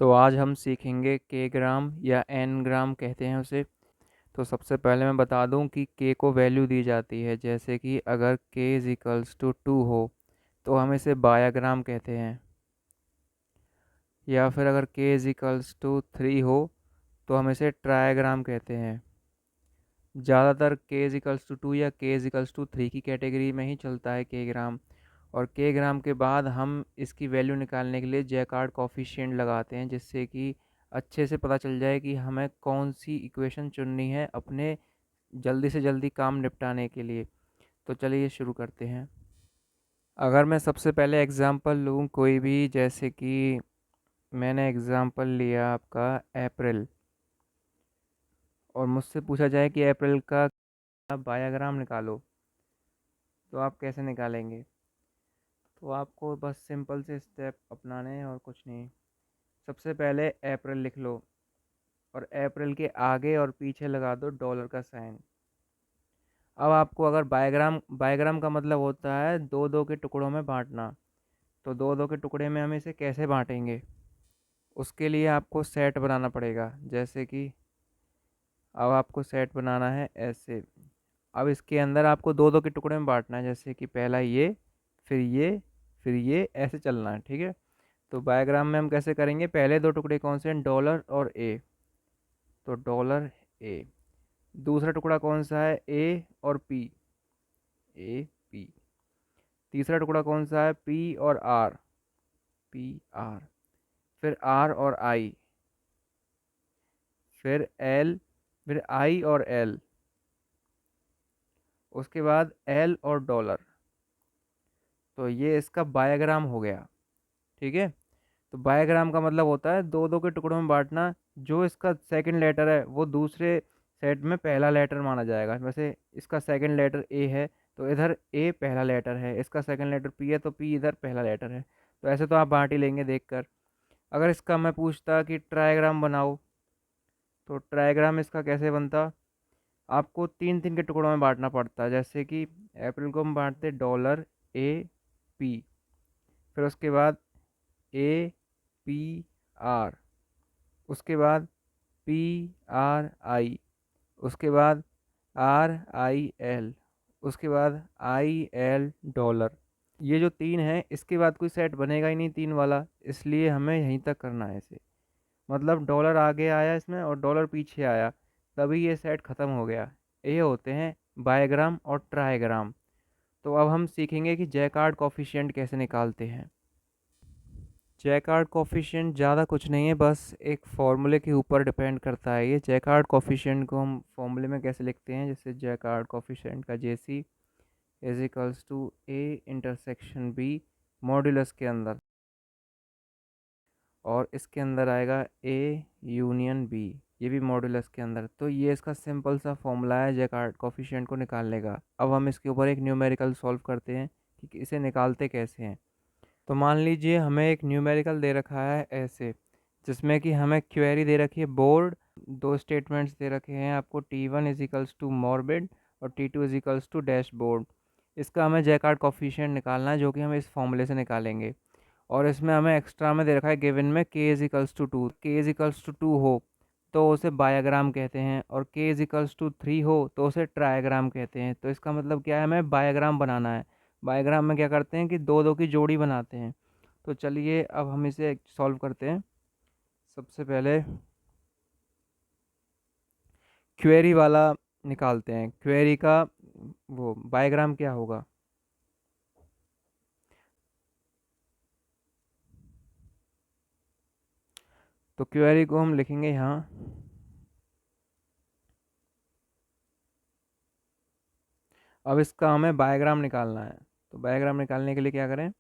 तो आज हम सीखेंगे के ग्राम या एन ग्राम कहते हैं उसे। तो सबसे पहले मैं बता दूं कि के को वैल्यू दी जाती है, जैसे कि अगर के इज इक्वल्स टू 2 हो तो हम इसे बायाग्राम कहते हैं, या फिर अगर के इज इक्वल्स टू 3 हो तो हम इसे ट्रायाग्राम कहते हैं। ज़्यादातर के इज इक्वल्स टू 2 या के इज इक्वल्स टू 3 की कैटेगरी में ही चलता है के ग्राम। और के ग्राम के बाद हम इसकी वैल्यू निकालने के लिए जैकार्ड कॉफिशिएंट लगाते हैं, जिससे कि अच्छे से पता चल जाए कि हमें कौन सी इक्वेशन चुननी है अपने जल्दी से जल्दी काम निपटाने के लिए। तो चलिए शुरू करते हैं। अगर मैं सबसे पहले एग्ज़ाम्पल लूँ कोई भी, जैसे कि मैंने एग्ज़ाम्पल लिया आपका अप्रैल, और मुझसे पूछा जाए कि अप्रैल का बायाग्राम निकालो, तो आप कैसे निकालेंगे? तो आपको बस सिंपल से स्टेप अपनाने हैं और कुछ नहीं। सबसे पहले अप्रैल लिख लो और अप्रैल के आगे और पीछे लगा दो डॉलर का साइन। अब आपको अगर बायग्राम बायग्राम का मतलब होता है दो दो के टुकड़ों में बांटना, तो दो दो के टुकड़े में हम इसे कैसे बांटेंगे? उसके लिए आपको सेट बनाना पड़ेगा। जैसे कि अब आपको सेट बनाना है ऐसे। अब इसके अंदर आपको दो दो के टुकड़े में बांटना है, जैसे कि पहला ये, फिर ये, फिर ये, ऐसे चलना है, ठीक है। तो बायोग्राम में हम कैसे करेंगे? पहले दो टुकड़े कौन से हैं? डॉलर और ए। तो डॉलर ए। दूसरा टुकड़ा कौन सा है? ए और पी। A P. तीसरा टुकड़ा कौन सा है? पी और आर। P R. फिर आर और आई। फिर एल। फिर आई और एल। उसके बाद एल और डॉलर। तो ये इसका बायोग्राम हो गया, ठीक है। तो बायोग्राम का मतलब होता है दो दो के टुकड़ों में बांटना। जो इसका सेकंड लेटर है वो दूसरे सेट में पहला लेटर माना जाएगा। वैसे इसका सेकंड लेटर ए है तो इधर ए पहला लेटर है, इसका सेकंड लेटर पी है तो पी इधर पहला लेटर है। तो ऐसे तो आप बांट ही लेंगे देखकर। अगर इसका मैं पूछता कि ट्रायग्राम बनाओ, तो ट्रायग्राम इसका कैसे बनता? आपको तीन तीन के टुकड़ों में बांटना पड़ता है। जैसे कि अप्रैल को हम बांटते डॉलर ए पी, फिर उसके बाद ए पी आर, उसके बाद पी आर आई, उसके बाद आर आई एल, उसके बाद आई एल डॉलर। ये जो तीन है इसके बाद कोई सेट बनेगा ही नहीं तीन वाला, इसलिए हमें यहीं तक करना है इसे। मतलब डॉलर आगे आया इसमें और डॉलर पीछे आया, तभी ये सेट ख़त्म हो गया। ये होते हैं बायग्राम और ट्रायग्राम। तो अब हम सीखेंगे कि जैकार्ड कॉफिशिएंट कैसे निकालते हैं। जैकार्ड कॉफिशिएंट ज़्यादा कुछ नहीं है, बस एक फॉर्मूले के ऊपर डिपेंड करता है। ये जैकार्ड कॉफिशिएंट को हम फॉर्मूले में कैसे लिखते हैं, जैसे जैकार्ड कॉफिशिएंट का JC is equals to A intersection B modulus के अंदर, और इसके अंदर आएगा ए यूनियन बी, ये भी मॉड्यूलस के अंदर। तो ये इसका सिंपल सा फॉर्मूला है जैकार्ड कॉफिशिएंट को निकालने का। अब हम इसके ऊपर एक न्यूमेरिकल सॉल्व करते हैं कि इसे निकालते कैसे हैं। तो मान लीजिए हमें एक न्यूमेरिकल दे रखा है ऐसे, जिसमें कि हमें क्वेरी दे रखी है बोर्ड। दो स्टेटमेंट्स दे रखे हैं आपको, T1 is equals to morbid और T2 is equals to dashboard. इसका हमें जैकार्ड कॉफिशिएंट निकालना है, जो कि हम इस फॉर्मूले से निकालेंगे। और इसमें हमें एक्स्ट्रा में दे रखा है गिवन में के इज इक्वल्स टू 2। के इज इक्वल्स टू 2 हो तो उसे बायाग्राम कहते हैं, और के इज इक्वल्स टू 3 हो तो उसे ट्रायाग्राम कहते हैं। तो इसका मतलब क्या है? हमें बायाग्राम बनाना है। बायोग्राम में क्या करते हैं कि दो दो की जोड़ी बनाते हैं। तो चलिए अब हम इसे सॉल्व करते हैं। सबसे पहले क्वेरी वाला निकालते हैं। क्वेरी का वो बायोग्राम क्या होगा? तो क्वेरी को हम लिखेंगे यहाँ। अब इसका हमें बायोग्राम निकालना है। तो बायोग्राम निकालने के लिए क्या करें?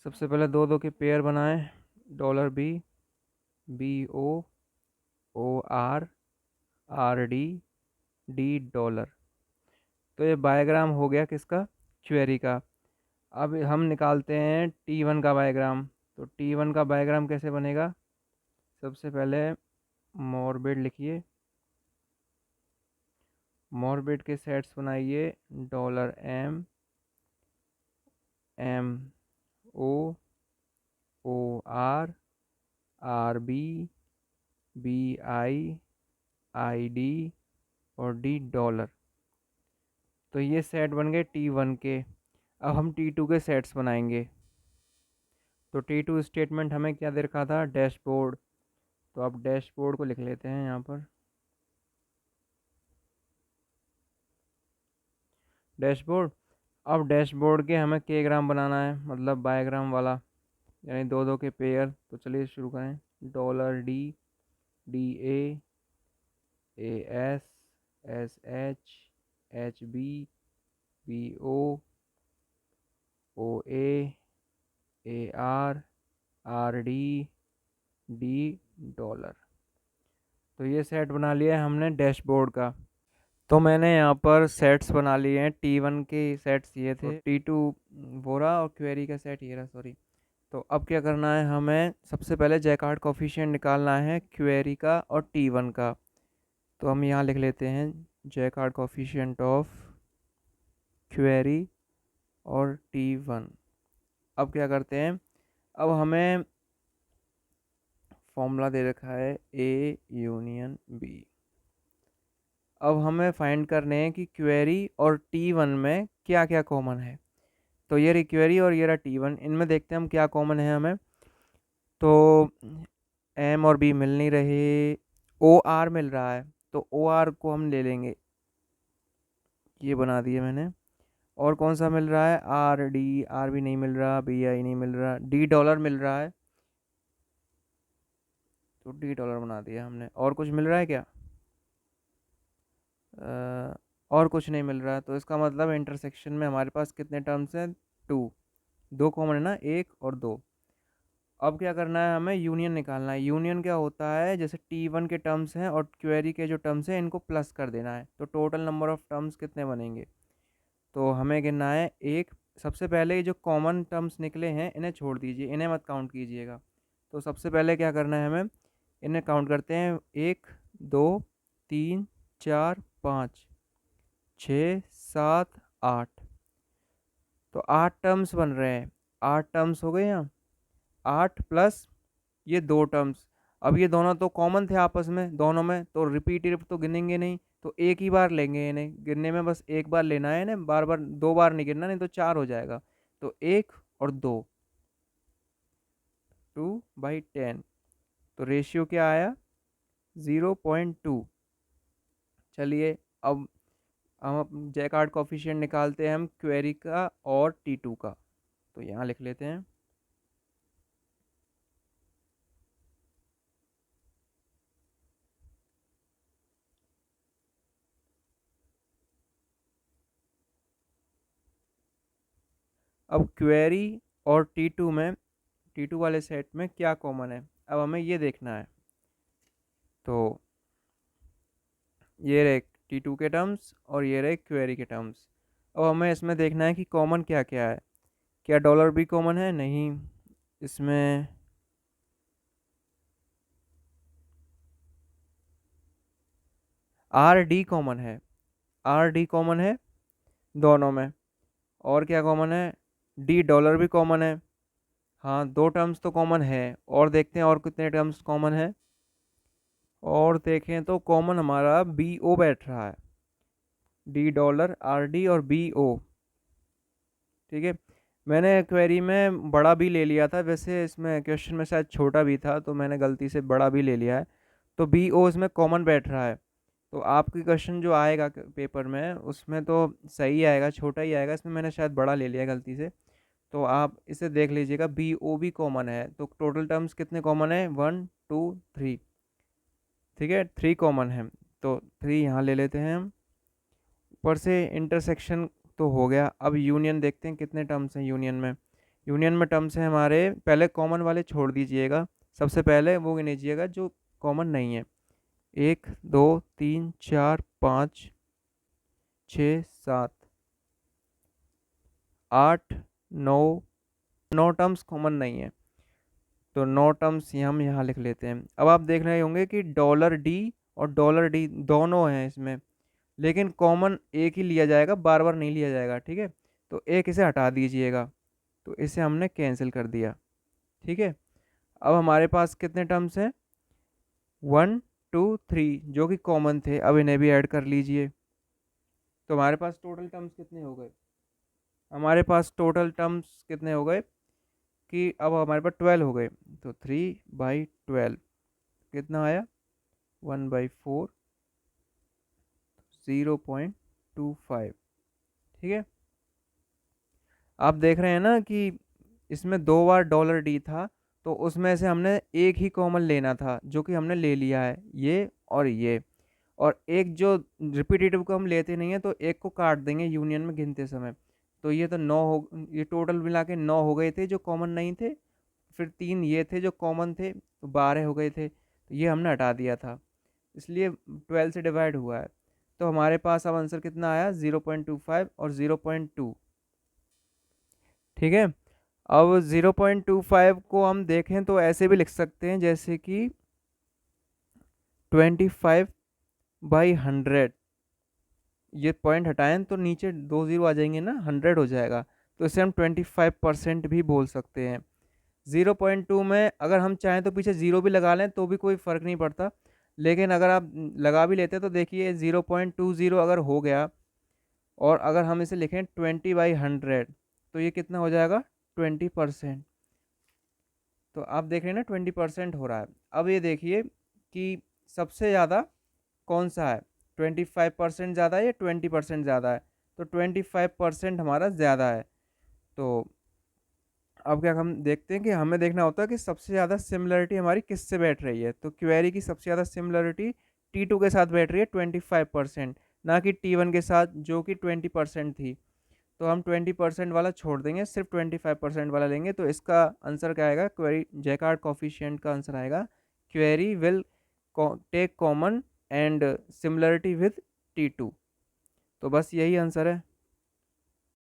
सबसे पहले दो दो के पेयर बनाएं। Dollar B, B O, O R, R D, D dollar. तो ये बायोग्राम हो गया किसका? क्वेरी का। अब हम निकालते हैं T1 का बायोग्राम। तो T1 का बायोग्राम कैसे बनेगा? सबसे पहले मॉर्बिड लिखिए, मॉर्बिड के सेट्स बनाइए। Dollar M, M O, O R, RB, BI, ID और D डॉलर। तो ये सेट बन गए T1 के। अब हम T2 के सेट्स बनाएंगे। तो T2 स्टेटमेंट हमें क्या दे रखा था, डैशबोर्ड। तो अब डैशबोर्ड को लिख लेते हैं यहाँ पर। डैशबोर्ड। अब डैशबोर्ड के हमें के ग्राम बनाना है, मतलब बायग्राम वाला, यानी दो दो के पेयर। तो चलिए शुरू करें। $D, DA, AS, SH, HB, BO, OA, AR, RD, D dollar. तो ये सेट बना लिया है हमने डैशबोर्ड का। तो मैंने यहाँ पर सेट्स बना लिए हैं। T1 के सेट्स ये थे, T2 वो रहा, और क्वेरी का सेट ये रहा, सॉरी। तो अब क्या करना है, हमें सबसे पहले जैकार्ड कोफिशिएंट निकालना है क्वेरी का और T1 का। तो हम यहाँ लिख लेते हैं जैकार्ड कोफिशिएंट ऑफ क्वेरी और T1। अब क्या करते हैं, अब हमें फॉर्मूला दे रखा है A यूनियन B। अब हमें फाइंड करने हैं कि क्वेरी और T1 में क्या क्या कॉमन है। तो ये रही क्वेरी और ये रहा T1, इनमें देखते हैं हम क्या कॉमन है हमें। तो M और B मिल नहीं रहे, OR मिल रहा है, तो OR को हम ले लेंगे, ये बना दिए मैंने। और कौन सा मिल रहा है, RD, R भी नहीं मिल रहा, BI नहीं मिल रहा, D डॉलर मिल रहा है, तो D डॉलर बना दिया हमने। और कुछ मिल रहा है क्या, और कुछ नहीं मिल रहा है। तो इसका मतलब इंटरसेक्शन में हमारे पास कितने टर्म्स हैं, 2, दो कॉमन है ना, 1 और 2। अब क्या करना है, हमें यूनियन निकालना है। यूनियन क्या होता है, जैसे T1 के टर्म्स हैं और क्वेरी के जो टर्म्स हैं इनको प्लस कर देना है, तो टोटल नंबर ऑफ टर्म्स कितने बनेंगे। तो हमें गिनना है एक। सबसे पहले ये जो कॉमन टर्म्स निकले हैं इन्हें छोड़ दीजिए, इन्हें मत काउंट कीजिएगा। तो सबसे पहले क्या करना है हमें, इन्हें काउंट करते हैं, 1, 2, 3, 4, 5, 6, 7, 8। तो 8 टर्म्स बन रहे हैं, 8 टर्म्स हो गए यहाँ। 8 प्लस ये 2 टर्म्स। अब ये दोनों तो कॉमन थे आपस में दोनों में, तो रिपीटिव तो गिनेंगे नहीं, तो एक ही बार लेंगे इन्हें। गिनने में बस एक बार लेना है इन्हें, बार बार 2 बार नहीं गिनना, नहीं तो 4 हो जाएगा। तो 1 और 2, 2/10। तो रेशियो क्या आया, 0.2। चलिए अब हम जैकार्ड कोफिशिएंट निकालते हैं हम क्वेरी का और T2 का। तो यहाँ लिख लेते हैं। अब क्वेरी और T2 में, T2 वाले सेट में क्या कॉमन है, अब हमें ये देखना है। तो ये रहे T2 के टर्म्स और ये रहे क्वेरी के टर्म्स। अब हमें इसमें देखना है कि कॉमन क्या क्या है। क्या डॉलर भी कॉमन है, नहीं। इसमें RD कॉमन है, RD कॉमन है दोनों में। और क्या कॉमन है, D डॉलर भी कॉमन है। हाँ, 2 टर्म्स तो कॉमन है। और देखते हैं और कितने टर्म्स कॉमन है। और देखें तो कॉमन हमारा BO बैठ रहा है, D डॉलर, RD और BO। ठीक है। मैंने क्वेरी में बड़ा भी ले लिया था, वैसे इसमें क्वेश्चन में शायद छोटा भी था, तो मैंने गलती से बड़ा भी ले लिया है। तो BO इसमें कॉमन बैठ रहा है। तो आपकी क्वेश्चन जो आएगा पेपर में उसमें तो सही आएगा, छोटा ही आएगा। इसमें मैंने शायद बड़ा ले लिया गलती से। तो आप इसे देख लीजिएगा, BO भी कॉमन है। तो टोटल टर्म्स कितने कॉमन है, 1, 2, 3। ठीक है, 3 कॉमन है। तो 3 यहाँ ले लेते हैं हम। ऊपर से इंटरसेक्शन तो हो गया। अब यूनियन देखते हैं कितने टर्म्स हैं यूनियन में। यूनियन में टर्म्स हैं हमारे, पहले कॉमन वाले छोड़ दीजिएगा, सबसे पहले वो गिनीजिएगा जो कॉमन नहीं है। 1, 2, 3, 4, 5, 6, 7, 8, 9। 9 टर्म्स कॉमन नहीं है, तो 9 टर्म्स हम यहाँ लिख लेते हैं। अब आप देख रहे होंगे कि $D और $D दोनों हैं इसमें, लेकिन कॉमन एक ही लिया जाएगा, बार बार नहीं लिया जाएगा। ठीक है, तो एक इसे हटा दीजिएगा। तो इसे हमने कैंसिल कर दिया। ठीक है। अब हमारे पास कितने टर्म्स हैं, 1 2 3 जो कि कॉमन थे, अब इन्हें भी ऐड कर लीजिए। तो हमारे पास टोटल टर्म्स कितने हो गए, हमारे पास टोटल टर्म्स कितने हो गए कि अब हमारे पास 12 हो गए। तो 3/12 कितना आया, 1/4, 0.25। ठीक है, आप देख रहे हैं ना कि इसमें 2 बार $D था, तो उसमें से हमने एक ही कॉमन लेना था जो कि हमने ले लिया है, ये और ये। और एक जो रिपीटेटिव को हम लेते नहीं है तो एक को काट देंगे यूनियन में गिनते समय। तो ये तो 9 हो, ये टोटल मिला के 9 हो गए थे जो कॉमन नहीं थे, फिर 3 ये थे जो कॉमन थे तो 12 हो गए थे, तो ये हमने हटा दिया था, इसलिए 12 से डिवाइड हुआ है। तो हमारे पास अब आंसर कितना आया, 0.25 और 0.2। ठीक है, अब 0.25 को हम देखें तो ऐसे भी लिख सकते हैं जैसे कि 25/100, ये पॉइंट हटाएं तो नीचे 2 जीरो आ जाएंगे ना, 100 हो जाएगा, तो इसे हम 25% भी बोल सकते हैं। 0.2 में अगर हम चाहें तो पीछे ज़ीरो भी लगा लें तो भी कोई फ़र्क नहीं पड़ता, लेकिन अगर आप लगा भी लेते तो देखिए 0.20 अगर हो गया और अगर हम इसे लिखें 20/100 तो ये कितना हो जाएगा, 20%। तो आप देख रहे हैं ना 20% हो रहा है। अब ये देखिए कि सबसे ज़्यादा कौन सा है, 25% ज़्यादा है या 20% ज़्यादा है, तो 25% हमारा ज़्यादा है। तो अब क्या हम देखते हैं कि हमें देखना होता है कि सबसे ज़्यादा सिमिलरिटी हमारी किससे बैठ रही है, तो क्वेरी की सबसे ज़्यादा सिमिलरिटी T2 के साथ बैठ रही है 25%, ना कि T1 के साथ जो कि 20% थी। तो हम 20% वाला छोड़ देंगे, सिर्फ 25% वाला लेंगे, तो इसका आंसर क्या आएगा, क्वेरी जैकार्ड कॉफिशिएंट का आंसर आएगा, query will take common and similarity with T2। तो बस यही आंसर है।